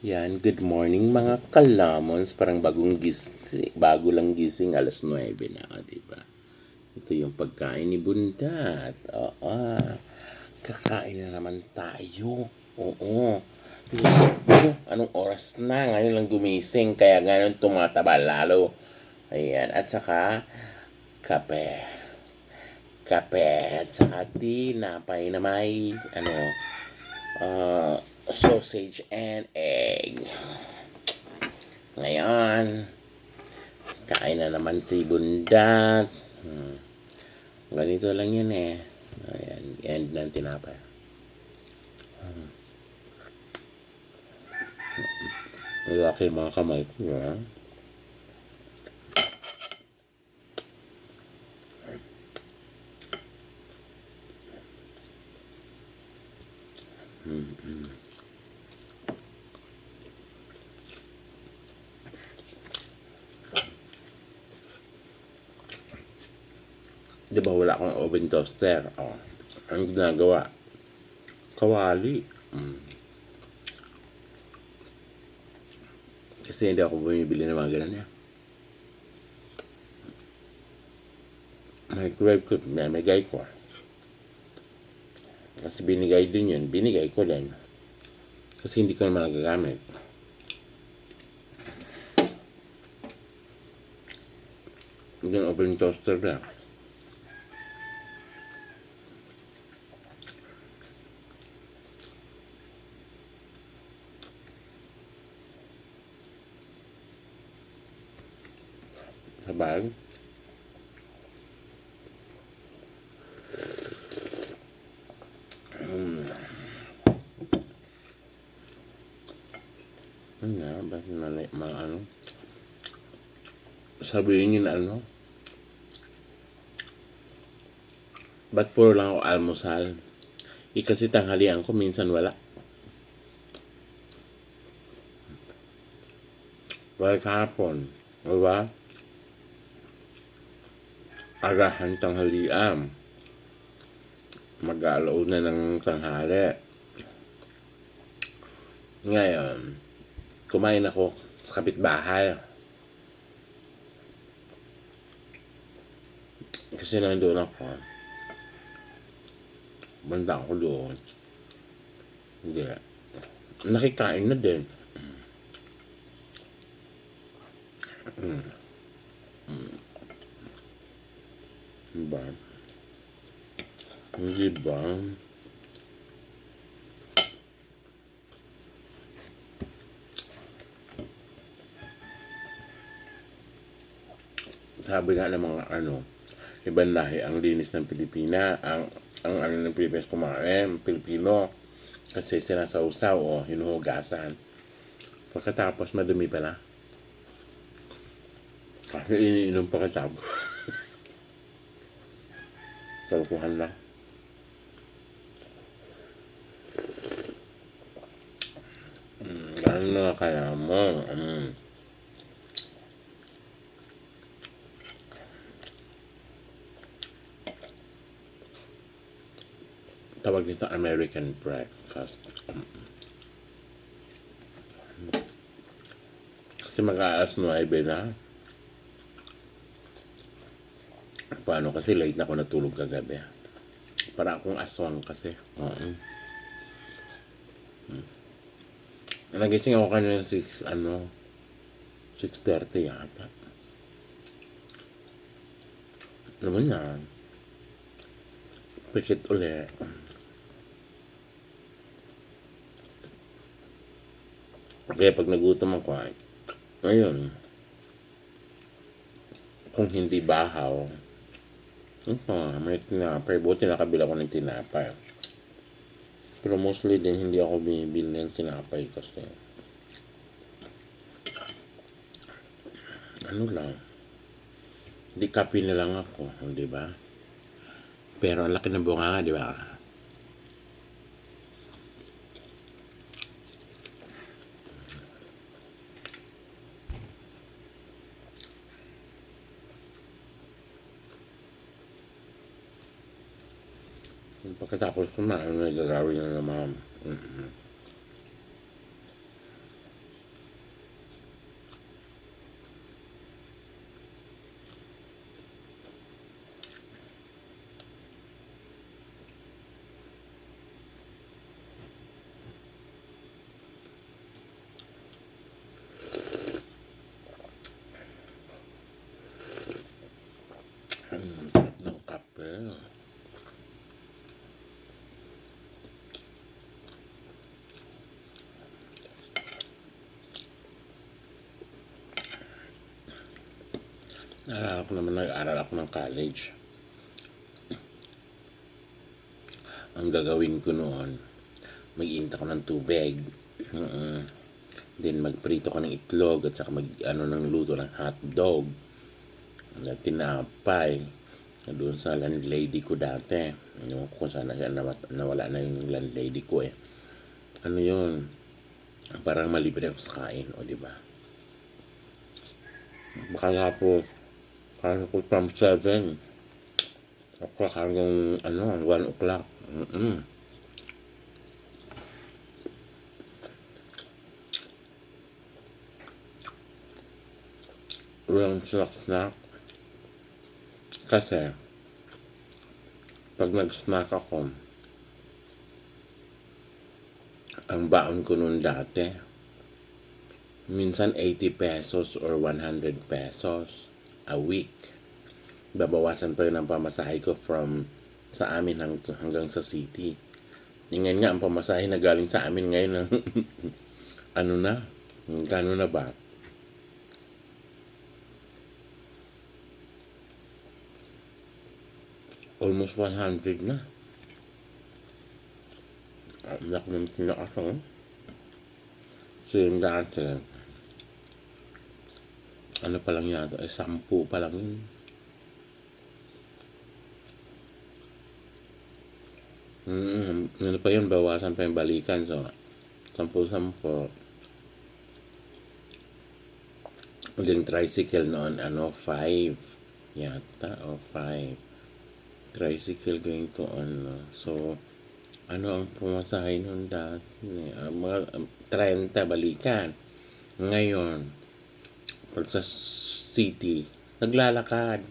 Yan, good morning mga kalamons. Parang bago lang gising, alas 9 na, di ba? Ito yung pagkain ni Bundat. Oo. Kakain na naman tayo. Oo. Diyos ko, anong oras na? Ngayon lang gumising, kaya ngayon tumataba lalo. Ayan, at saka kape. Kape, at saka tinapay na may, uh, sausage and egg. Ngayon, kain na naman si Bundat. Ganito lang yun eh. Ayan, end ng tinapay. Malaki mga kamay ko, ha? Di ba wala akong oven toaster? Oh. Ang ginagawa? Kawali. Kasi hindi ako bumibili ng mga ganun yan. Microwave ko, binigay ko. Kasi binigay din yun, binigay ko din. Kasi hindi ko naman nagagamit. Yung oven toaster na. Sa bag. Ba't sabihin nyo na ba't puro lang ako almusal? Kasi tanghalian ko minsan wala. Wala kahapon, diba? Agahan tanghalian. Mag-aalaw na ng tanghali. Ngayon, kumain ako sa kapitbahay. Kasi nandun ako. Banda ako doon. Hindi. Nakikain na din. Diba? Hindi ba? Sabi nga ng mga ibang lahi, ang linis ng Pilipina, ang ng Pilipinas kumain, Pilipino, kasi sinasawsaw o hinuhugasan. Pagkatapos madumi pala. Kasi iniinom pagkatapos. Talukuhan lang. Ano na kaya mo? Tawag nito American breakfast. Kasi mag-aalas 9 na. Paano kasi late na ako natulog kagabi. Para akong aswang kasi. Nagising ako kanina 6:30 yata. Naman yan. Pikit ulit. Kaya pag nagutom ako, ayun, kung hindi bahaw, may tinapay. Buti nakabila ko ng tinapay. Pero mostly din hindi ako bumibili ng tinapay kasi lang, hindi kape na lang ako, di ba? Pero ang laki ng bunga, di ba? Pagkatapos kumain, may gagawin na naman. Naalala ko naman nag-aral ako ng college. Ang gagawin ko noon, mag-init ako ng tubig. Then magprito ko ng itlog at saka mag ng luto ng hotdog. Na tinapay. Na doon sa landlady ko dati. Yung kung sana siya nawala na yung landlady ko eh. Ano yun? Parang malibre ako sa kain, o di ba? Baka po, kaya ko from 7 o'clock hanggang 1 o'clock. Walang snack. Kasi, pag nag-snack ako, ang baon ko noon dati, minsan 80 pesos or 100 pesos a week. Babawasan pa yun ang pamasahe ko from sa amin hanggang sa city. Ngayon nga, ang pamasahe na galing sa amin ngayon ng ano na, kano na ba? Almost 100 na. Ang laki ng tinakasang. So yung dati, ano pa lang yata, 10 pa lang yun. Ano pa yun, bawasan pa yung balikan. So, 10. Yung tricycle noon, 5 yata, o 5. Tricycle going to So, ang pumasahe noon dati? Mga 30 balikan. Ngayon, pag sa city, naglalakad.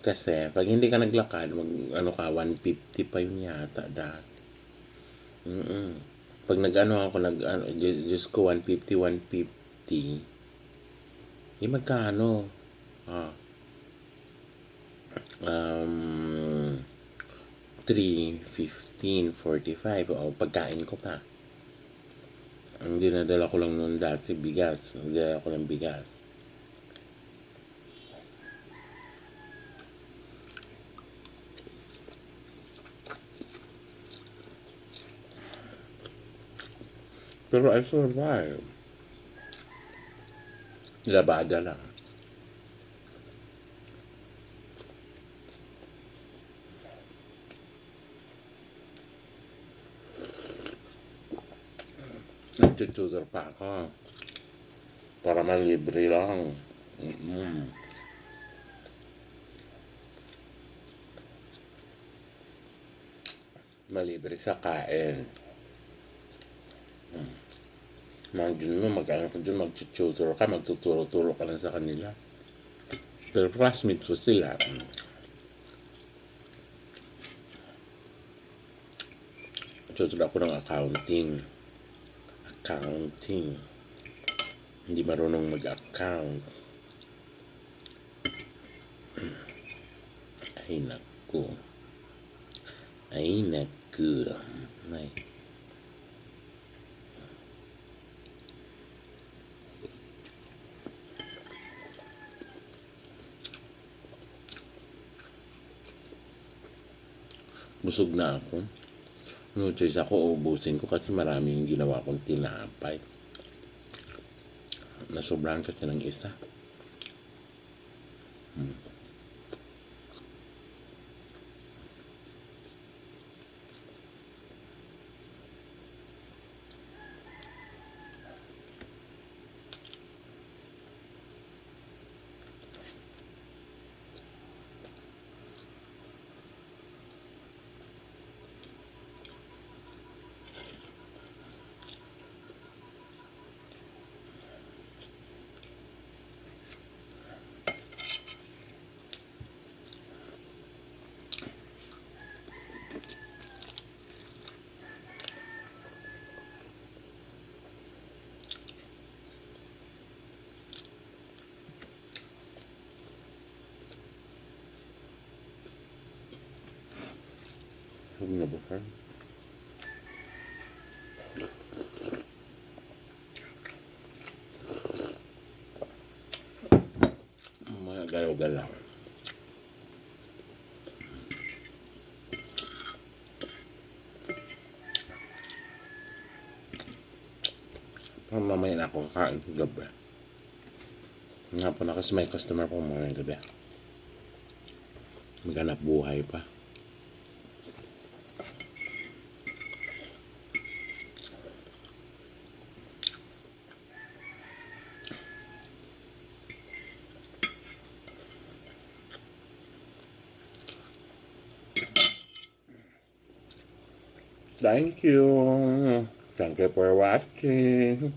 Kasi, pag hindi ka naglakad, 150 pa yun yata dati. Pag ako, Diyos ko, 150, 150. Magkano? 315, 45. O, pagkain ko pa. Ang dinadala ko lang noon dati, bigas. Dinadala ko ng bigas. Pero I survived. Labada lang. Nag-tutor pa ako. Para malibre lang. Malibre sa kain. Imagine mo, magkano ka dyan, mag-tutor ka, magtuturo-turo ka lang sa kanila. Pero classmate ko sila. Tutor ako ng accounting. Hindi marunong mag-account. Ay, naku. Ay, busog na ako. No choice ako, ubusin ko kasi marami yung ginawa kong tinapay. Nasobrahan kasi ng isa. Busog na busog. Galaw-galaw. Mamaya na ako kakain gabi. Nga po na kasi may customer po mga gabi. Maghanap buhay pa. Thank you. Thank you for watching.